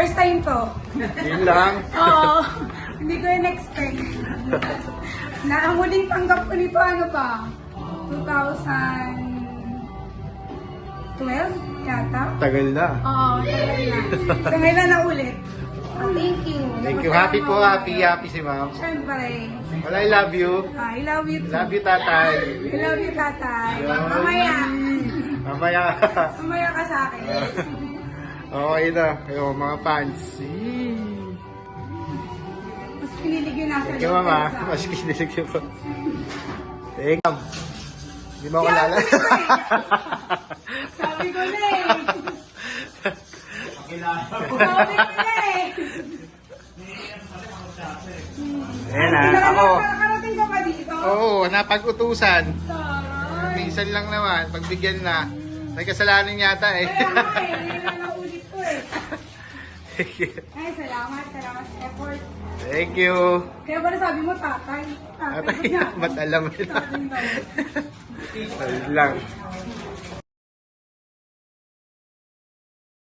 First time to. Yun lang. Oo. Hindi ko yun expect. Na ang huling tanggap ko nito, ano pa? 2012 yata? Tagal na. Oo, tagal na. So ngayon na ulit. Thank you. Thank you. Happy po, happy si ma'am. Siyempre. Well, I love you. I love you too. Love you, tatay. I love you, tatay. Yun. Mamaya. Mamaya. Mamaya ka sa akin. Okay na. Yung mga fans. Mas pinilig yun nasa Thank you, mama. Mas kinilig yun po. Thank you. Hindi mo ako lala. Sabi ko na eh. Sabi ko na eh. Ayan na, ako. Nakarating ka pa dito? Oo, napag-utusan. Taray. Minsan lang naman, pagbigyan na. May kasalanan yata eh. Kaya nga eh, ngayon lang naulit ko eh. Ay, salamat sa effort. Thank you. Kaya ba nasabi mo tatay? Ba't alam mo na? Tatay daw. Ayun lang.